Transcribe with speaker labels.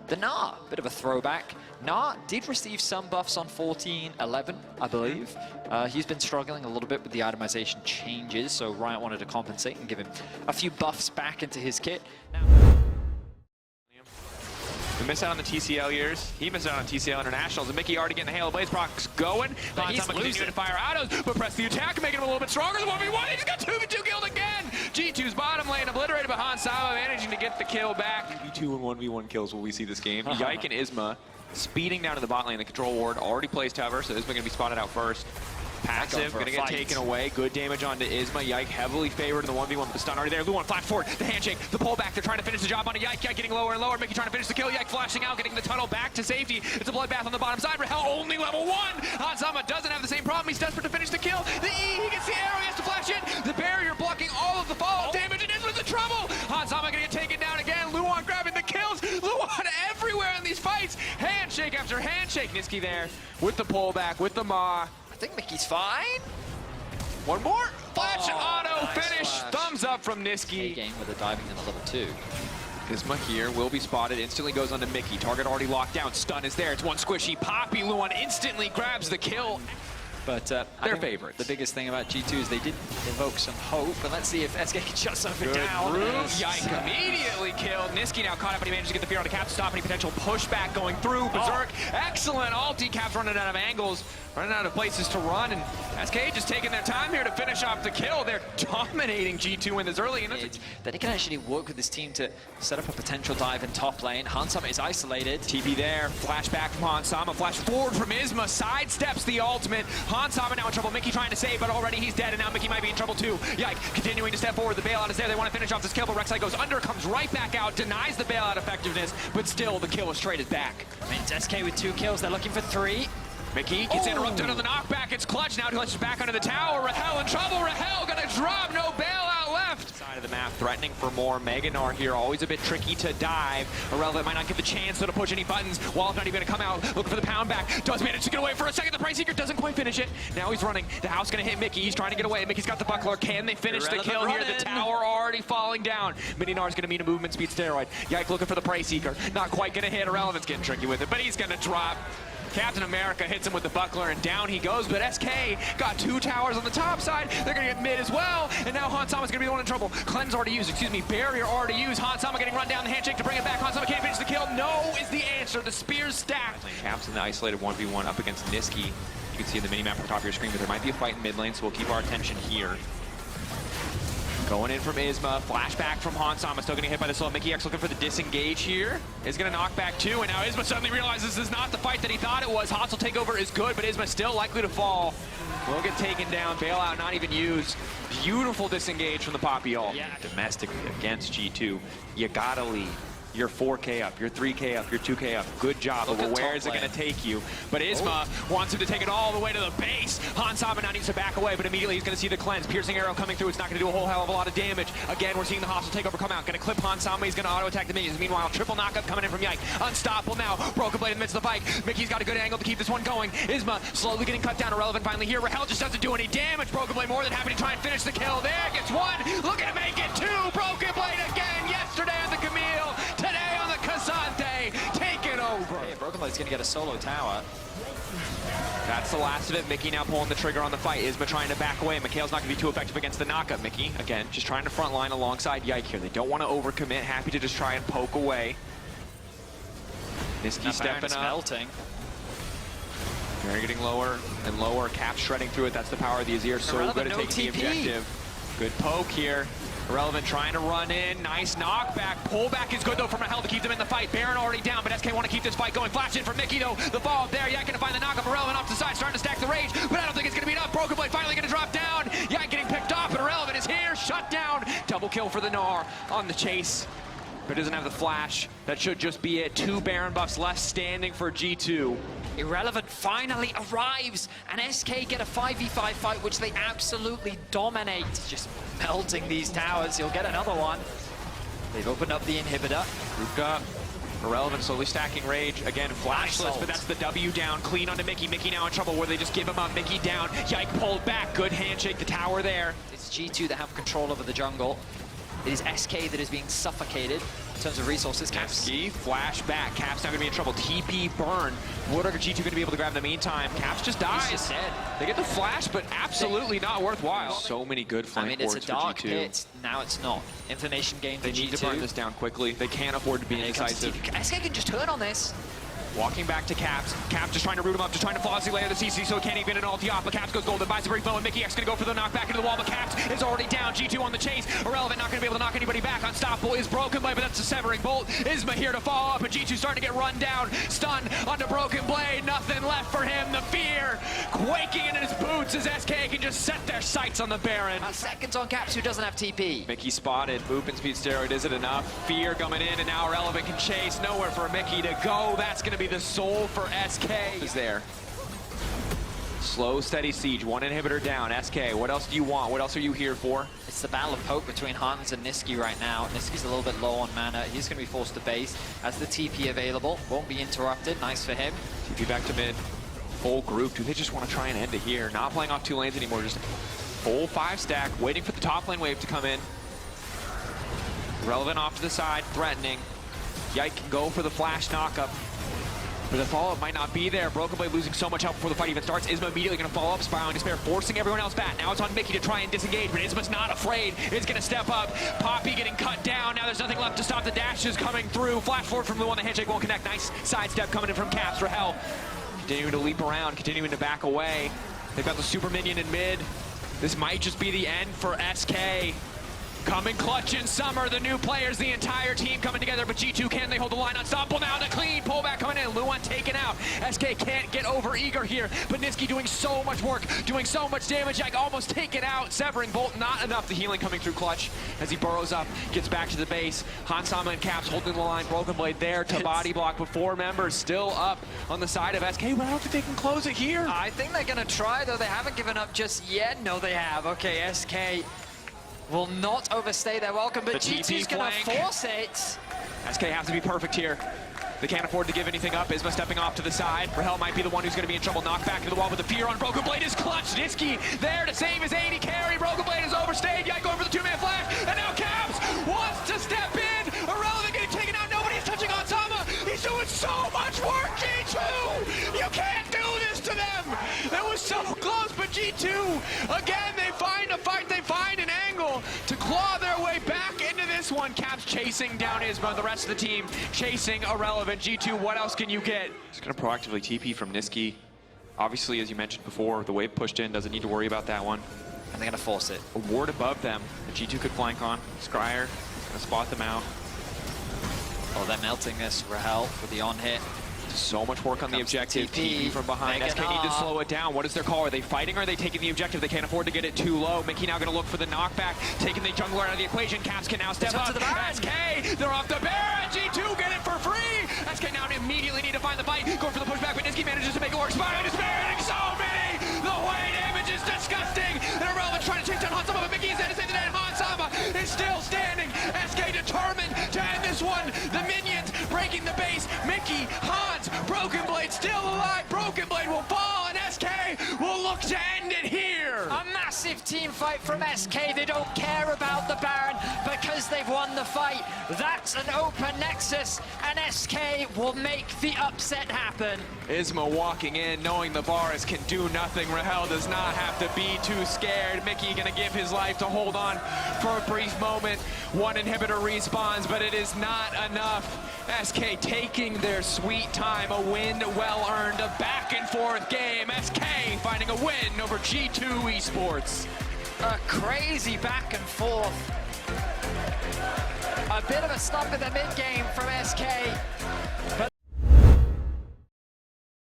Speaker 1: The Gnar, bit of a throwback. Gnar did receive some buffs on 14-11, I believe. He's been struggling a little bit with the itemization changes, so Riot wanted to compensate and give him a few buffs back into his kit. Now,
Speaker 2: we missed out on the TCL years. He missed out on TCL Internationals. And Mickey already getting the Halo Blaze procs going. He's continuing to fire autos, but press the attack, making him a little bit stronger. The 1v1, he's got 2v2 killed again. G2's bottom lane obliterated, but Hansama managing to get the kill back. 2 and 1v1 kills will we see this game. Yike and Isma speeding down to the bot lane. The control ward already placed hover, so Isma gonna be spotted out first. Passive, gonna get taken away. Good damage onto Isma. Yike heavily favored in the 1v1 with the stun already there. Luan flash forward, the handshake, the pullback. They're trying to finish the job onto Yike. Yike getting lower and lower. Mickey trying to finish the kill. Yike flashing out, getting the tunnel back to safety. It's a bloodbath on the bottom side. Rahel only level 1. Hansama doesn't have the same problem. He's desperate to finish the kill. The E, he gets the arrow. He has to flash in. The barrier blocking all of the follow-up damage, and Isma's in trouble. Hansama gonna get taken down again. Luan grabbing the kills. Luan everywhere in these fights. Handshake after handshake. Niski there with the pullback, with the Maw.
Speaker 1: I think Mickey's fine.
Speaker 2: One more. Flash auto
Speaker 1: nice
Speaker 2: finish.
Speaker 1: flash.
Speaker 2: Thumbs up from Niski.
Speaker 1: Game with a diving in a level 2.
Speaker 2: Isma here will be spotted. Instantly goes onto Mickey. Target already locked down. Stun is there. It's one squishy. Poppy Luan instantly grabs the kill.
Speaker 1: But
Speaker 2: their favorites.
Speaker 1: The biggest thing about G2 is they did evoke some hope, and let's see if SK can shut something down.
Speaker 2: Yike immediately killed. Niski now caught up, and he managed to get the fear on the cap to stop any potential pushback going through. Berserk, excellent ulti. Cap's running out of angles, running out of places to run, and SK just taking their time here to finish off the kill. They're dominating G2 in this early. And
Speaker 1: that he can actually work with this team to set up a potential dive in top lane. Hansama is isolated.
Speaker 2: TP there, flashback from Hansama, flash forward from Isma, sidesteps the ultimate. Hansama now in trouble. Mickey trying to save, but already he's dead, and now Mickey might be in trouble too. Yike continuing to step forward. The bailout is there. They want to finish off this kill, but Rek'Sai goes under, comes right back out, denies the bailout effectiveness, but still the kill is traded back.
Speaker 1: I mean, it's SK with 2 kills. They're looking for 3.
Speaker 2: Mickey gets interrupted on the knockback. It's clutch now. Clutch is back under the tower. Rahel in trouble. Rahel gonna drop. No bailout left. Side of the map, threatening for more. Mega Gnar here, always a bit tricky to dive. Irrelevant might not give the chance to push any buttons. Wall's not even gonna come out. Looking for the pound back. Does manage to get away for a second. The Price Seeker doesn't quite finish it. Now he's running. The house gonna hit Mickey. He's trying to get away. Mickey's got the buckler. Can they finish the kill here? The tower already falling down. Mini Gnar's gonna meet a movement speed steroid. Yike looking for the Price Seeker. Not quite gonna hit. Irrelevant's getting tricky with it, but he's gonna drop. Captain America hits him with the buckler, and down he goes, but SK got 2 towers on the top side. They're gonna get mid as well, and now Hansama's gonna be the one in trouble. Cleanse already used, barrier already used. Hansama getting run down, the handshake to bring it back. Hansama can't finish the kill. No is the answer. The spear's stacked. Caps in the isolated 1v1 up against Niski. You can see in the minimap on the top of your screen, but there might be a fight in mid lane, so we'll keep our attention here. Going in from Isma, flashback from Hansama, still getting hit by the slow. Mickey X looking for the disengage here. Is gonna knock back 2, and now Isma suddenly realizes this is not the fight that he thought it was. Hansel takeover is good, but Isma still likely to fall. Will get taken down, bailout not even used. Beautiful disengage from the Poppy ult.
Speaker 1: Yeah.
Speaker 2: Domestically against G2, you gotta lead. You're 4K up, you're 3K up, you're 2K up. Good job, but where is it going to take you? But Isma wants him to take it all the way to the base. Hansama now needs to back away, but immediately he's going to see the cleanse. Piercing arrow coming through. It's not going to do a whole hell of a lot of damage. Again, we're seeing the hostile takeover come out. Going to clip Hansama. He's going to auto-attack the minions. Meanwhile, triple knockup coming in from Yike. Unstoppable now. Broken blade in the midst of the fight. Mickey's got a good angle to keep this one going. Isma slowly getting cut down. Irrelevant finally here. Rahel just doesn't do any damage. Broken blade more than happy to try and finish the kill. There gets 1. Looking to make it 2. Broken blade again. Yesterday on the Camille. Today on the Kazante. Take it over.
Speaker 1: Hey, Broken Blade's gonna get a solo tower.
Speaker 2: That's the last of it. Mickey now pulling the trigger on the fight. Isma trying to back away. Mikhail's not going to be too effective against the knockup. Mickey, again, just trying to front line alongside Yike here. They don't want to overcommit. Happy to just try and poke away. Niski stepping up.
Speaker 1: Melting.
Speaker 2: They're getting lower and lower. Cap shredding through it. That's the power of the Azir. So good at taking the objective. Good poke here. Irrelevant trying to run in. Nice knockback. Pullback is good though from Rahel to keep them in the fight. Baron already down, but SK want to keep this fight going. Flash in for Mickey though. The fall up there. Yike gonna find the knockup. Irrelevant off the side, starting to stack the rage, but I don't think it's gonna be enough. Broken Blade finally gonna drop down. Yike getting picked off, but Irrelevant is here. Shut down. Double kill for the Gnar on the chase, but doesn't have the flash. That should just be it. 2 Baron buffs left standing for G2.
Speaker 1: Irrelevant finally arrives, and SK get a 5v5 fight, which they absolutely dominate. Just melting these towers. He'll get another one. They've opened up the inhibitor.
Speaker 2: Grouped up. Irrelevant slowly stacking rage. Again, flashless, but that's the W down. Clean onto Mickey. Mickey now in trouble where they just give him up. Mickey down. Yike pulled back. Good handshake. The tower there.
Speaker 1: It's G2 that have control over the jungle. It is SK that is being suffocated. in terms of resources. Caps.
Speaker 2: Ski, flash back. Caps not going to be in trouble. TP burn. What are G2 going to be able to grab in the meantime? Caps just dies.
Speaker 1: He's just dead.
Speaker 2: They get the flash, but absolutely not worthwhile. So many good flank
Speaker 1: I mean, it's a
Speaker 2: boards for
Speaker 1: dark
Speaker 2: G2.
Speaker 1: pit. Now it's not. Information gain for
Speaker 2: They
Speaker 1: G2.
Speaker 2: need to burn this down quickly. They can't afford to be indecisive.
Speaker 1: SK can just turn on this.
Speaker 2: Walking back to Caps. Caps just trying to root him up, just trying to flawlessly layer the CC so it can't even an ulti off. But Caps goes golden, buys a brief moment. Mickey X gonna go for the knockback into the wall, but Caps is already down. G2 on the chase. Irrelevant, not gonna be able to knock anybody back. Unstoppable is Broken Blade, but that's a severing bolt. Isma here to follow up, and G2 starting to get run down. Stun onto Broken Blade. Nothing left for him. The fear quaking in his boots as SK can just set their sights on the Baron.
Speaker 1: Seconds on Caps, who doesn't have TP.
Speaker 2: Mickey spotted. Movement speed steroid, is it enough? Fear coming in, and now Irrelevant can chase. Nowhere for Mickey to go. That's gonna be the soul for SK is there. Slow, steady siege. One inhibitor down. SK, what else do you want? What else are you here for?
Speaker 1: It's the battle of poke between Hans and Niski right now. Niski's a little bit low on mana. He's going to be forced to base. Has the TP available. Won't be interrupted. Nice for him.
Speaker 2: TP back to mid. Full group. Do they just want to try and end it here? Not playing off 2 lanes anymore. Just full 5 stack. Waiting for the top lane wave to come in. Relevant off to the side. Threatening. Yike can go for the flash knockup. But the follow-up might not be there. Broken Blade losing so much health before the fight even starts. Isma immediately going to follow up, Spiraling Despair, forcing everyone else back. Now it's on Mickey to try and disengage, but Isma's not afraid. Is going to step up. Poppy getting cut down. Now there's nothing left to stop the dashes coming through. Flash forward from the one. The handshake won't connect. Nice sidestep coming in from Caps. Rahel continuing to leap around, continuing to back away. They've got the super minion in mid. This might just be the end for SK. Coming clutch in summer, the new players, the entire team coming together, but G2, can they hold the line? Unstoppable now, the clean pullback coming in, Luan taken out. SK can't get over eager here, but Niski doing so much work, doing so much damage, like almost taken out. Severing bolt, not enough. The healing coming through clutch as he burrows up, gets back to the base. Hansama and Caps holding the line, Broken Blade there to body block, but 4 members still up on the side of SK, but I don't think they can close it here.
Speaker 1: I think they're going to try, though. They haven't given up just yet. No, they have. Okay, SK will not overstay their welcome, but G2's going to force it.
Speaker 2: SK have to be perfect here. They can't afford to give anything up. Isma stepping off to the side. Rahel might be the one who's going to be in trouble. Knocked back into the wall, but the fear on Broken Blade is clutch. Niski there to save his AD carry. Broken Blade is overstayed. Yike going for the 2-man flash, and now Caps wants to step in. Irrelevant getting taken out. Nobody's touching Hansama. He's doing so much work, G2. You can't do this to them. That was so close, but G2, again, they find a fight. They find an angle to claw their way back into this one. Caps chasing down Isma, the rest of the team chasing Irrelevant. G2, what else can you get? He's going to proactively TP from Niski. Obviously, as you mentioned before, the wave pushed in, doesn't need to worry about that one.
Speaker 1: And they're going to force it.
Speaker 2: A ward above them, that G2 could flank on. Scryer going to spot them out.
Speaker 1: Oh, they're melting this. Rahel with the on-hit.
Speaker 2: So much work on the objective. TP from behind. SK need to slow it down. What is their call? Are they fighting or are they taking the objective? They can't afford to get it too low. Mickey now going to look for the knockback, taking the jungler out of the equation. Caps can now step up.
Speaker 1: To the
Speaker 2: SK, they're off the Baron. G2 get it for free. SK now immediately need to find the fight. Going for the pushback, but Niski manages to make it work. Spiraling Despair, so many. The way damage is disgusting. And Irrelevant trying to chase down Hansama, but Mickey is there to save the day. And Hansama is still standing. SK determined to end this one. The minions breaking the base. Mickey, Hans, Broken Blade still alive. Broken Blade will fall, and SK will look to end it here.
Speaker 1: A massive team fight from SK. They don't care about the Baron because they've won the fight. That's an open Nexus, and SK will make the upset happen.
Speaker 2: Isma walking in, knowing the Varus can do nothing. Rahel does not have to be too scared. Mickey gonna give his life to hold on for a brief moment. One inhibitor respawns, but it is not enough. SK taking their sweet time. A win well earned, a back and forth game. SK finding a win over G2 Esports.
Speaker 1: A crazy back and forth. A bit of a stop in the mid game from SK. But